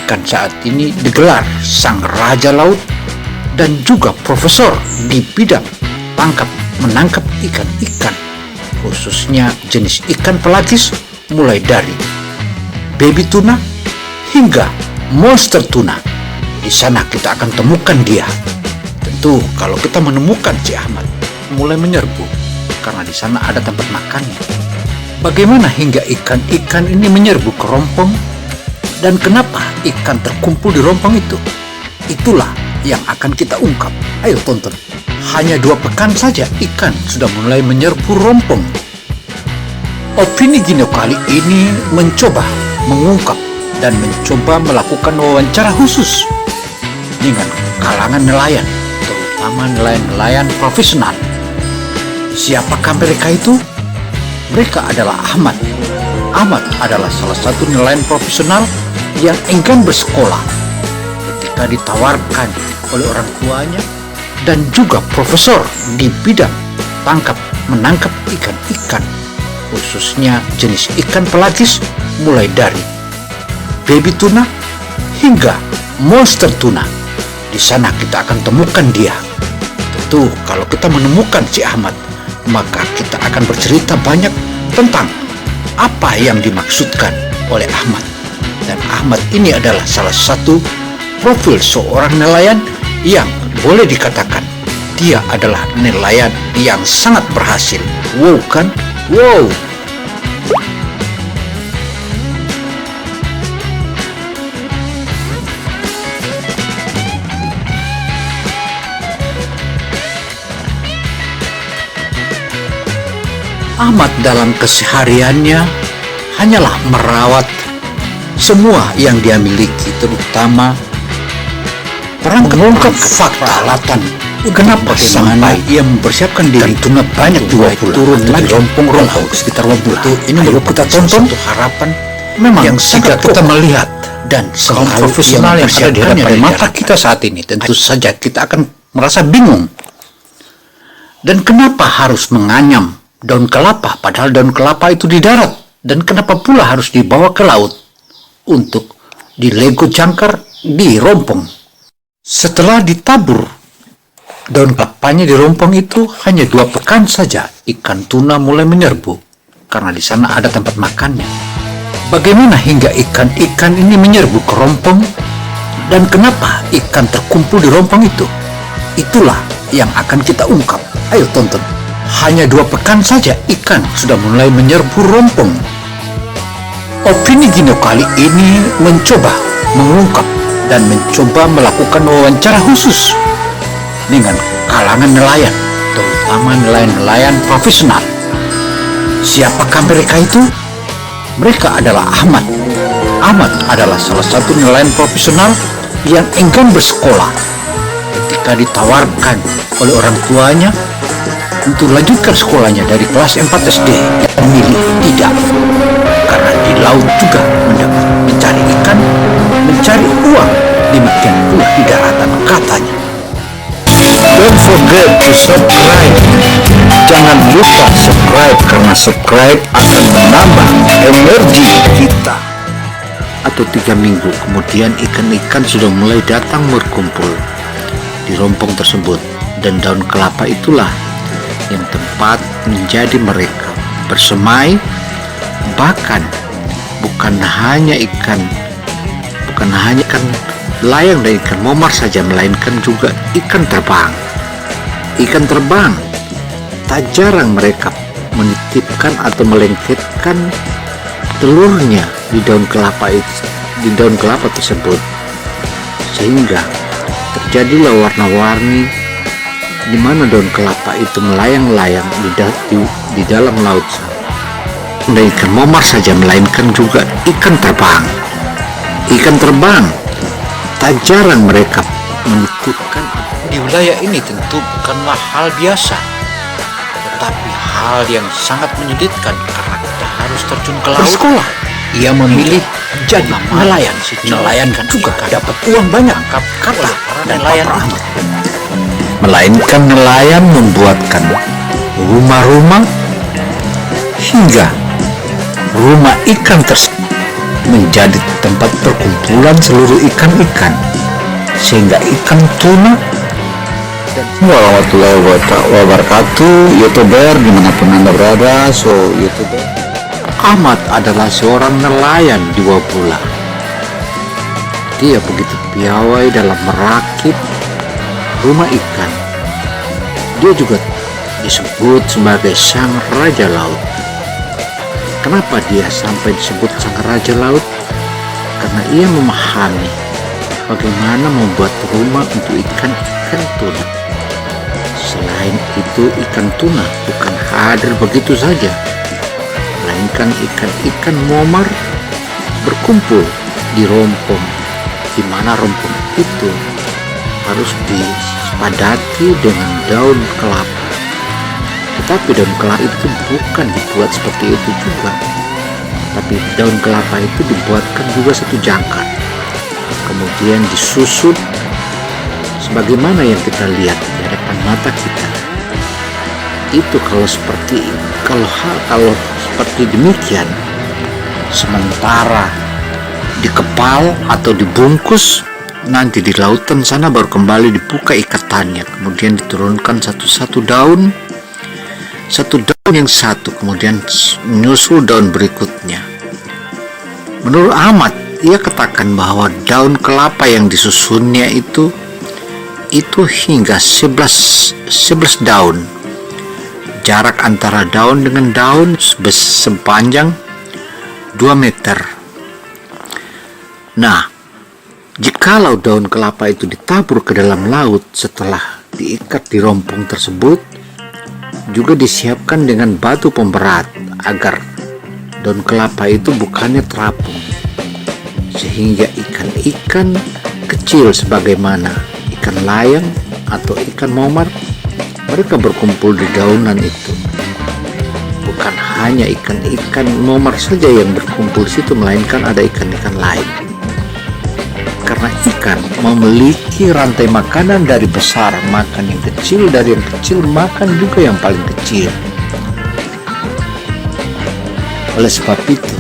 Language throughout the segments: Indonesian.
ikan saat ini digelar sang raja laut dan juga profesor di bidang tangkap menangkap ikan-ikan, khususnya jenis ikan pelagis mulai dari baby tuna hingga monster tuna. Di sana kita akan temukan dia. Tentu kalau kita menemukan si Ahmad mulai menyerbu karena di sana ada tempat makannya. Bagaimana hingga ikan-ikan ini menyerbu ke rompong dan kenapa ikan terkumpul di rompong itu? Itulah yang akan kita ungkap. Ayo tonton. Hanya 2 pekan saja ikan sudah mulai menyerbu rompong. Opini Gino kali ini mencoba mengungkap dan mencoba melakukan wawancara khusus dengan kalangan nelayan, terutama nelayan-nelayan profesional. Siapakah mereka itu? Mereka adalah Ahmad. Ahmad adalah salah satu nelayan profesional yang enggan bersekolah. Ketika ditawarkan oleh orang tuanya dan juga profesor di bidang tangkap menangkap ikan-ikan, khususnya jenis ikan pelagis mulai dari baby tuna hingga monster tuna. Di sana kita akan temukan dia. Tentu kalau kita menemukan si Ahmad, maka kita akan bercerita banyak tentang apa yang dimaksudkan oleh Ahmad. Dan Ahmad ini adalah salah satu profil seorang nelayan yang boleh dikatakan dia adalah nelayan yang sangat berhasil. Wow kan? Wow! Ahmad dalam kesehariannya hanyalah merawat semua yang dia miliki, terutama mengungkap fakta latar kenapa sampai ia mempersiapkan diri tuna banyak turun lagi rompong sekitar waktu itu. Ini baru kita tonton harapan memang yang jika kita melihat dan kaum profesional yang ada di hadapan mata kita saat ini, tentu saja kita akan merasa bingung. Dan kenapa harus menganyam daun kelapa padahal daun kelapa itu di darat, dan kenapa pula harus dibawa ke laut untuk dilego jangkar di rompong? Setelah ditabur daun kelapanya di rompong itu, hanya 2 pekan saja ikan tuna mulai menyerbu karena di sana ada tempat makannya. Bagaimana hingga ikan-ikan ini menyerbu ke rompong dan kenapa ikan terkumpul di rompong itu? Itulah yang akan kita ungkap. Ayo tonton. Hanya 2 pekan saja ikan sudah mulai menyerbu rompong. Opini Gino kali ini mencoba mengungkap dan mencoba melakukan wawancara khusus dengan kalangan nelayan, terutama nelayan-nelayan profesional. Siapakah mereka itu? Mereka adalah Ahmad. Ahmad adalah salah satu nelayan profesional yang enggan bersekolah. Ketika ditawarkan oleh orang tuanya untuk lanjutkan sekolahnya dari kelas 4 SD, dia memilih tidak, karena di laut juga mendapat mencari ikan, mencari uang, demikian pula di daratan katanya. Don't forget to subscribe. Jangan lupa subscribe karena subscribe akan menambah energi kita. Atau 3 minggu kemudian ikan-ikan sudah mulai datang berkumpul di rompong tersebut, dan daun kelapa itulah yang tempat menjadi mereka bersemai. Bahkan bukan hanya ikan layang dan ikan momar saja, melainkan juga ikan terbang. Ikan terbang tak jarang mereka menitipkan atau melengketkan telurnya di daun kelapa tersebut, sehingga terjadilah warna-warni di mana daun kelapa itu melayang-layang di dalam laut. Dan ikan momar saja, melainkan juga ikan terbang. Ikan terbang tak jarang mereka menitipkan. Di wilayah ini tentu bukanlah hal biasa, tetapi hal yang sangat menyedihkan karena kita harus terjun ke laut. Bersekolah, ia memilih jadi nelayan. Nelayan kan juga dapat uang banyak, kata dan nelayan itu. Melainkan nelayan membuatkan rumah-rumah hingga rumah ikan tersebut menjadi tempat perkumpulan seluruh ikan-ikan, sehingga ikan tuna. Warahmatullahi wabarakatuh, YouTuber dimanapun Anda berada. YouTuber Ahmad adalah seorang nelayan di Wabula. Dia begitu piawai dalam merakit rumah ikan. Dia juga disebut sebagai sang raja laut. Kenapa dia sampai disebut sang raja laut? Karena ia memahami bagaimana membuat rumah untuk ikan-ikan tuna. Selain itu, ikan tuna bukan hadir begitu saja, melainkan ikan-ikan momar berkumpul di rompong, di mana rompong itu harus dipadati dengan daun kelapa. Tetapi daun kelapa itu bukan dibuat seperti itu juga, tapi daun kelapa itu dibuatkan juga satu jangkar, kemudian disusun sebagaimana yang kita lihat di hadapan mata kita. Itu kalau seperti demikian, sementara dikepal atau dibungkus, nanti di lautan sana baru kembali dibuka ikatannya, kemudian diturunkan satu daun yang satu, kemudian menyusul daun berikutnya. Menurut Ahmad, ia katakan bahwa daun kelapa yang disusunnya itu hingga 11 daun. Jarak antara daun dengan daun sepanjang 2 meter. Nah, jikalau daun kelapa itu ditabur ke dalam laut setelah diikat di rompong tersebut, juga disiapkan dengan batu pemberat agar daun kelapa itu bukannya terapung, sehingga ikan-ikan kecil sebagaimana ikan layang atau ikan momar, mereka berkumpul di daunan itu. Bukan hanya ikan-ikan momar saja yang berkumpul di situ, melainkan ada ikan-ikan lain. Karena ikan memiliki rantai makanan dari besar makan yang kecil, dari yang kecil makan juga yang paling kecil. Oleh sebab itu,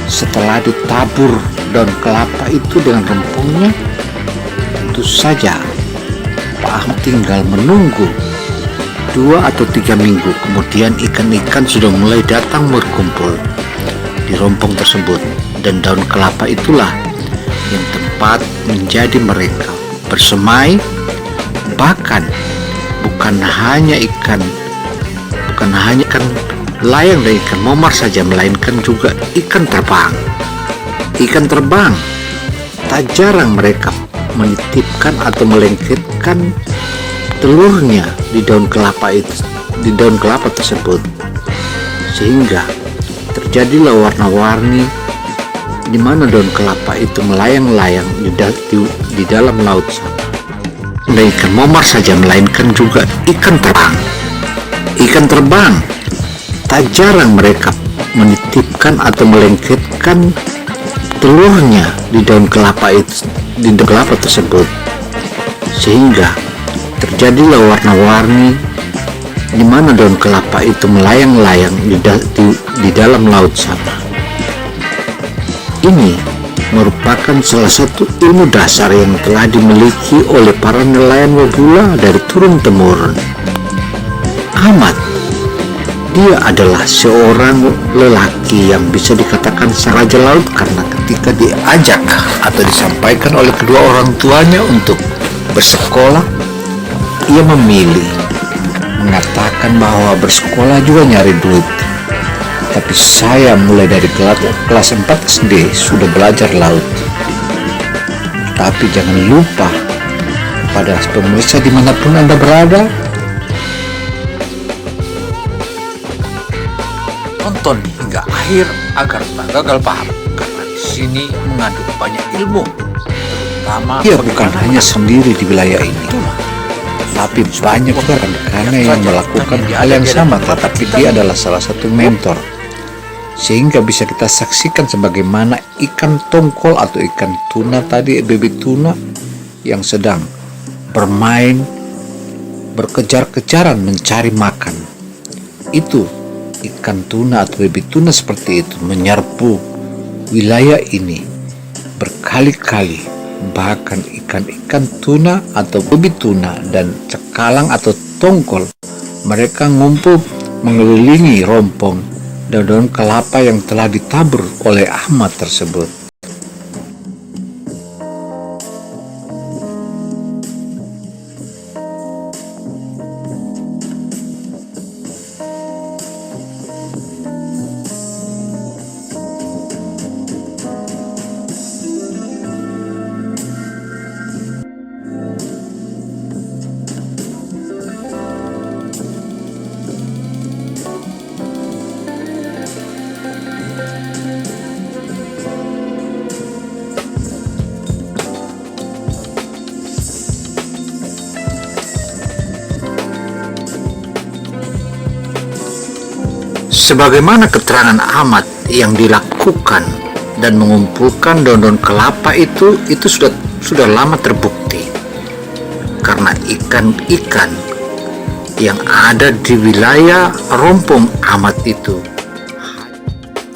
setelah ditabur daun kelapa itu dengan rempungnya, tentu saja Pak Ahmad tinggal menunggu 2 atau 3 minggu, kemudian ikan-ikan sudah mulai datang berkumpul di rompong tersebut, dan daun kelapa itulah yang tempat menjadi mereka bersemai. Bahkan bukan hanya ikan layang dan ikan momar saja, melainkan juga ikan terbang. Tak jarang mereka menitipkan atau melengketkan telurnya di daun kelapa tersebut, sehingga terjadilah warna-warni di mana daun kelapa itu melayang-layang di dalam laut sana. Dan ikan momar saja, melainkan juga ikan terbang. Tak jarang mereka menitipkan atau melengketkan telurnya di daun kelapa tersebut, sehingga terjadilah warna-warni di mana daun kelapa itu melayang-layang di dalam laut sana. Ini merupakan salah satu ilmu dasar yang telah dimiliki oleh para nelayan Wabula dari turun-temurun. Ahmad, dia adalah seorang lelaki yang bisa dikatakan sang raja laut, karena ketika diajak atau disampaikan oleh kedua orang tuanya untuk bersekolah, ia memilih mengatakan bahwa bersekolah juga nyari duit. Tapi saya mulai dari kelas 4 SD sudah belajar laut. Tapi jangan lupa, pada pemirsa dimanapun Anda berada, tonton hingga akhir agar tak gagal paham, karena di sini mengandung banyak ilmu, terutama ia bukan hanya sendiri di wilayah ini, tapi banyak juga rekan-rekannya yang melakukan hal yang sama, tetapi dia adalah salah satu mentor, sehingga bisa kita saksikan sebagaimana ikan tongkol atau ikan tuna tadi, baby tuna yang sedang bermain, berkejar-kejaran mencari makan. Itu ikan tuna atau baby tuna seperti itu menyerbu wilayah ini berkali-kali, bahkan ikan-ikan tuna atau babi tuna dan cakalang atau tongkol, mereka ngumpul mengelilingi rompong daun kelapa yang telah ditabur oleh Ahmad tersebut. Sebagaimana keterangan Ahmad yang dilakukan dan mengumpulkan daun-daun kelapa itu sudah lama terbukti, karena ikan-ikan yang ada di wilayah rompong Ahmad itu,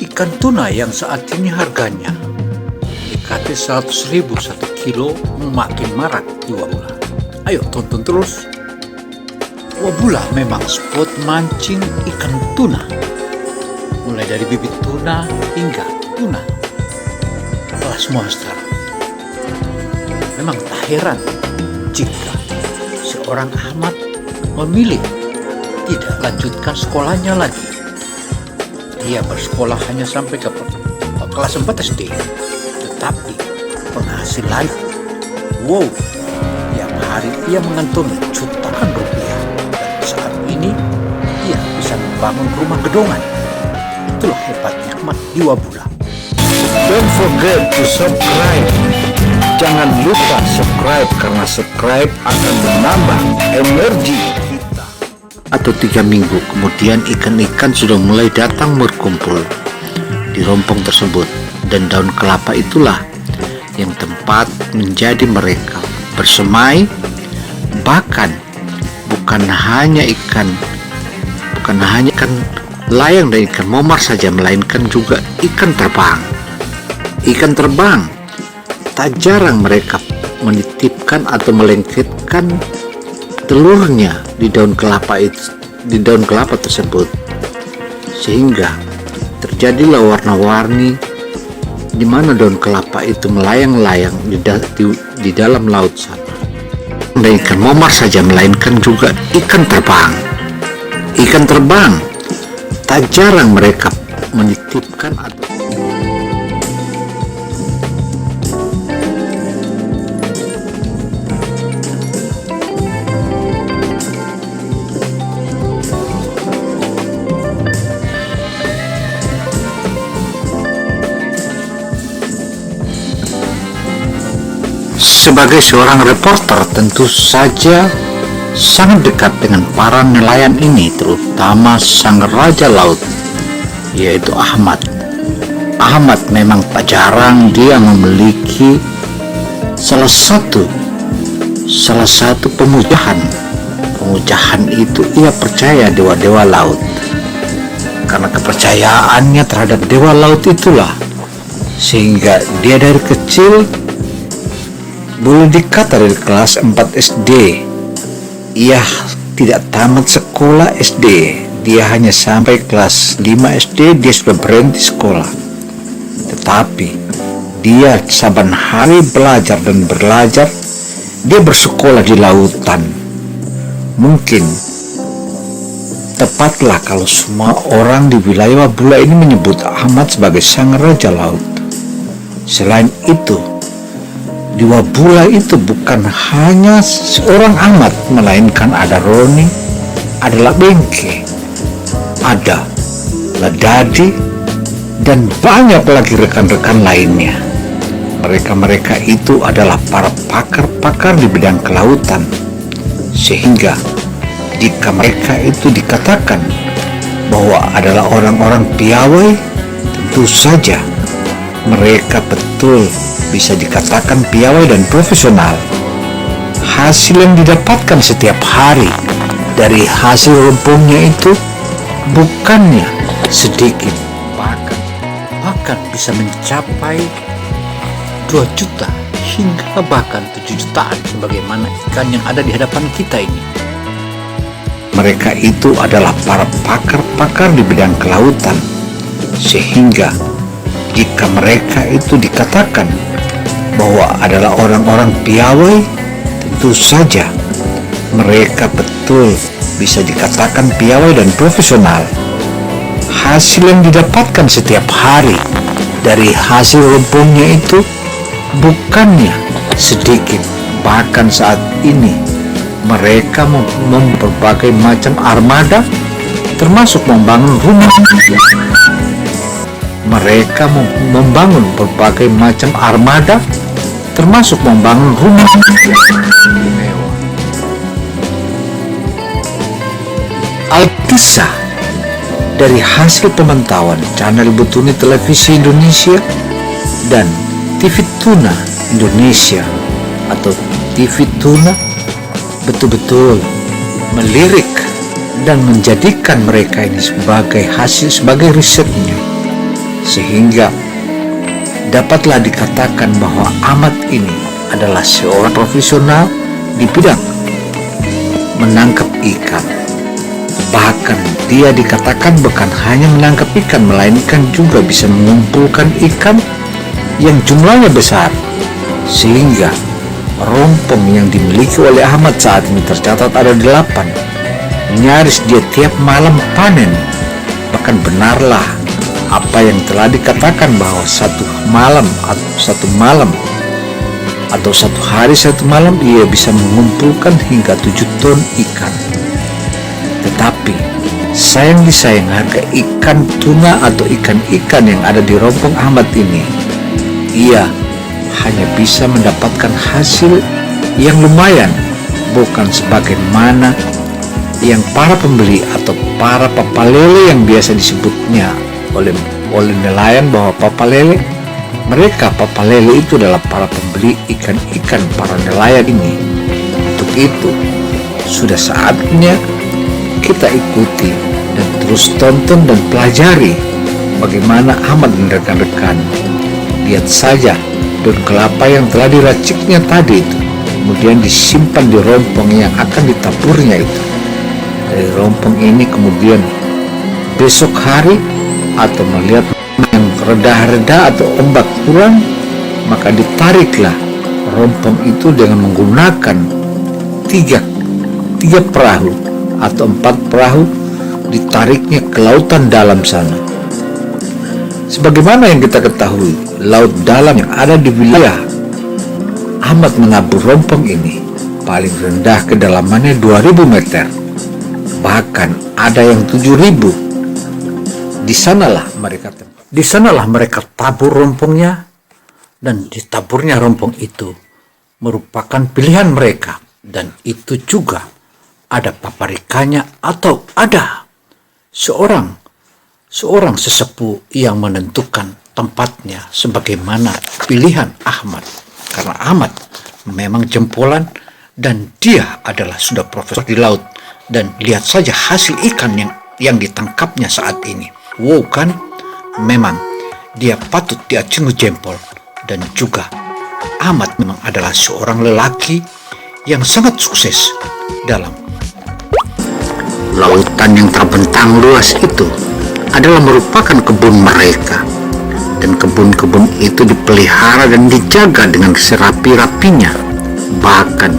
ikan tuna yang saat ini harganya mendekati 100.000 1 kilo, makin marak di Wabula. Ayo tonton terus. Wabula memang spot mancing ikan tuna, mulai dari bibit tuna hingga tuna kelas monster. Memang tak heran jika seorang Ahmad memilih tidak lanjutkan sekolahnya lagi. Dia bersekolah hanya sampai ke kelas 4 SD, tetapi penghasilan, tiap hari ia mengantongi jutaan rupiah, dan saat ini ia bisa membangun rumah gedongan. Itulah hebatnya Ahmad di Wabula. Don't forget to subscribe. Jangan lupa subscribe, karena subscribe akan menambah energi kita. Atau 3 minggu kemudian ikan-ikan sudah mulai datang berkumpul di rompong tersebut, dan daun kelapa itulah yang tempat menjadi mereka bersemai. Bahkan bukan hanya ikan layang dan ikan momar saja, melainkan juga ikan terbang. Ikan terbang tak jarang mereka menitipkan atau melengketkan telurnya di daun kelapa tersebut, sehingga terjadilah warna-warni di mana daun kelapa itu melayang-layang di dalam laut sana. Dan ikan momar saja, melainkan juga ikan terbang. Ikan terbang tak jarang mereka menitipkan atau sebagai seorang reporter tentu saja sangat dekat dengan para nelayan ini, terutama sang raja laut, yaitu Ahmad. Ahmad memang tak jarang dia memiliki salah satu pemujahan. Pemujahan itu ia percaya dewa-dewa laut. Karena kepercayaannya terhadap dewa laut itulah, sehingga dia dari kecil, boleh dikata dari kelas 4 SD, ia tidak tamat sekolah SD. Dia hanya sampai kelas 5 SD dia sudah berhenti sekolah. Tetapi dia saban hari belajar dan belajar. Dia bersekolah di lautan. Mungkin tepatlah kalau semua orang di wilayah Wabula ini menyebut Ahmad sebagai sang raja laut. Selain itu, di Wabula itu bukan hanya seorang Ahmad, melainkan ada Roni, ada Labengke, ada Ladadi, dan banyak lagi rekan-rekan lainnya. Mereka itu adalah para pakar-pakar di bidang kelautan, sehingga jika mereka itu dikatakan bahwa adalah orang-orang piawai, tentu saja mereka betul bisa dikatakan piawai dan profesional. Hasil yang didapatkan setiap hari dari hasil rompongnya itu bukannya sedikit, bahkan ikan bisa mencapai 2 juta hingga bahkan 7 jutaan sebagaimana ikan yang ada di hadapan kita ini. Mereka itu adalah para pakar-pakar di bidang kelautan, sehingga jika mereka itu dikatakan bahwa adalah orang-orang piawai, tentu saja mereka betul bisa dikatakan piawai dan profesional. Hasil yang didapatkan setiap hari dari hasil rompongnya itu bukannya sedikit. Bahkan saat ini mereka membangun berbagai macam armada, termasuk membangun rumah. Mereka membangun berbagai macam armada, termasuk membangun rumah mewah. Alkisah dari hasil pemantauan channel Butuni Televisi Indonesia dan TV Tuna Indonesia atau TV Tuna betul-betul melirik dan menjadikan mereka ini sebagai hasil, sebagai risetnya, sehingga dapatlah dikatakan bahwa Ahmad ini adalah seorang profesional di bidang menangkap ikan. Bahkan dia dikatakan bukan hanya menangkap ikan, melainkan juga bisa mengumpulkan ikan yang jumlahnya besar, sehingga rompong yang dimiliki oleh Ahmad saat ini tercatat ada 8. Nyaris dia tiap malam panen. Bahkan benarlah apa yang telah dikatakan bahwa satu hari satu malam ia bisa mengumpulkan hingga 7 ton ikan. Tetapi sayang disayang, harga ikan tuna atau ikan-ikan yang ada di rompong Ahmad ini, ia hanya bisa mendapatkan hasil yang lumayan, bukan sebagaimana yang para pembeli atau para papalele yang biasa disebutnya oleh nelayan bahwa papalele. Mereka papalele itu adalah para pembeli ikan-ikan para nelayan ini. Untuk itu sudah saatnya kita ikuti dan terus tonton dan pelajari bagaimana Ahmad dan rekan-rekan. Lihat saja daun kelapa yang telah diraciknya tadi itu, kemudian disimpan di rompong yang akan ditaburnya itu. Dari rompong ini kemudian besok hari atau melihat yang reda-reda atau ombak kurang, maka ditariklah rompong itu dengan menggunakan tiga perahu atau 4 perahu, ditariknya ke lautan dalam sana. Sebagaimana yang kita ketahui, laut dalam yang ada di wilayah Ahmad menabur rompong ini paling rendah kedalamannya 2000 meter, bahkan ada yang 7000. Di sanalah mereka tabur rompongnya, dan ditaburnya rompong itu merupakan pilihan mereka, dan itu juga ada paparikanya atau ada seorang sesepuh yang menentukan tempatnya sebagaimana pilihan Ahmad, karena Ahmad memang jempolan dan dia adalah sudah profesor di laut. Dan lihat saja hasil ikan yang ditangkapnya saat ini. Wow, kan? Memang dia patut diacungi jempol. Dan juga Ahmad memang adalah seorang lelaki yang sangat sukses dalam lautan yang terbentang luas itu. Adalah merupakan kebun mereka, dan kebun-kebun itu dipelihara dan dijaga dengan serapi-rapinya. Bahkan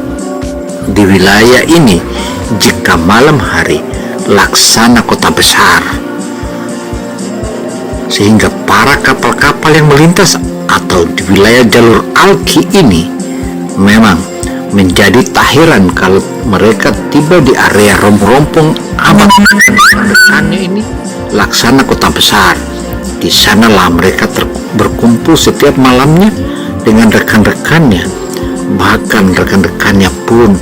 di wilayah ini, jika malam hari laksana kota besar, sehingga para kapal-kapal yang melintas atau di wilayah jalur Alki ini memang menjadi tahiran kalau mereka tiba di area rompong Ahmad. Dekannya ini laksana kota besar. Di sanalah mereka berkumpul setiap malamnya dengan rekan-rekannya. Bahkan rekan-rekannya pun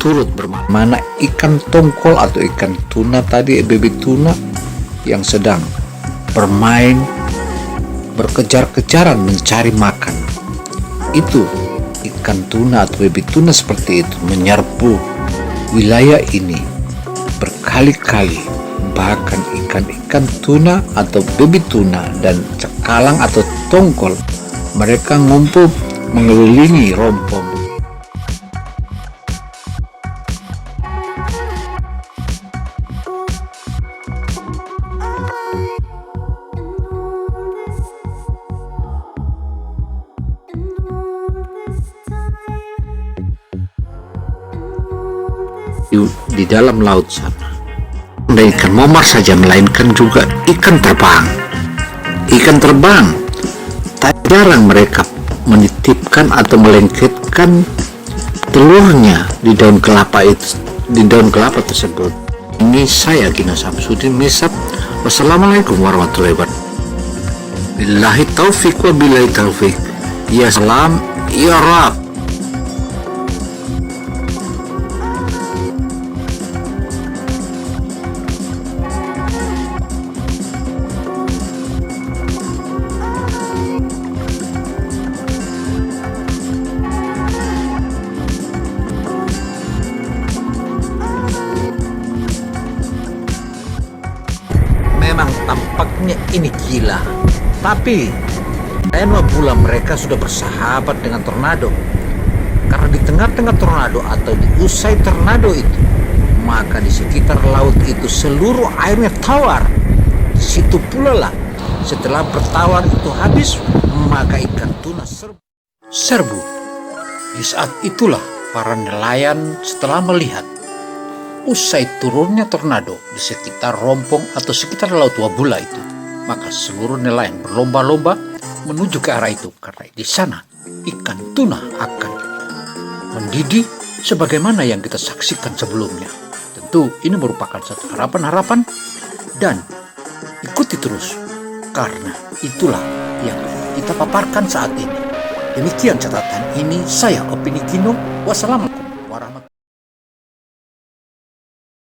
turut bermain. Mana ikan tongkol atau ikan tuna tadi, baby tuna yang sedang bermain berkejar-kejaran mencari makan. Itu ikan tuna atau baby tuna seperti itu menyerbu wilayah ini berkali-kali, bahkan ikan-ikan tuna atau baby tuna dan cakalang atau tongkol. Mereka ngumpul mengelilingi rompong. Di dalam laut sana, dan ikan momar saja, melainkan juga ikan terbang. Ikan terbang tak jarang mereka menitipkan atau melengketkan telurnya di daun kelapa tersebut. Ini saya Gina Samsudin Misap. Wassalamualaikum warahmatullahi wabarakatuh. Billahi taufik wa billahi taufik. Ya salam, ya Rab. Memang tampaknya ini gila, tapi Dua bulan mereka sudah bersahabat dengan tornado. Karena di tengah-tengah tornado atau di usai tornado itu, maka di sekitar laut itu seluruh airnya tawar. Di situ pula lah setelah bertawar itu habis, maka ikan tuna serbu. Di saat itulah para nelayan setelah melihat usai turunnya tornado di sekitar rompong atau sekitar laut Wabula itu, maka seluruh nelayan berlomba-lomba menuju ke arah itu, karena di sana ikan tuna akan mendidih sebagaimana yang kita saksikan sebelumnya. Tentu ini merupakan satu harapan-harapan dan ikuti terus, karena itulah yang kita paparkan saat ini. Demikian catatan ini, saya Opini Kino. Wassalamualaikum warahmatullahi wabarakatuh.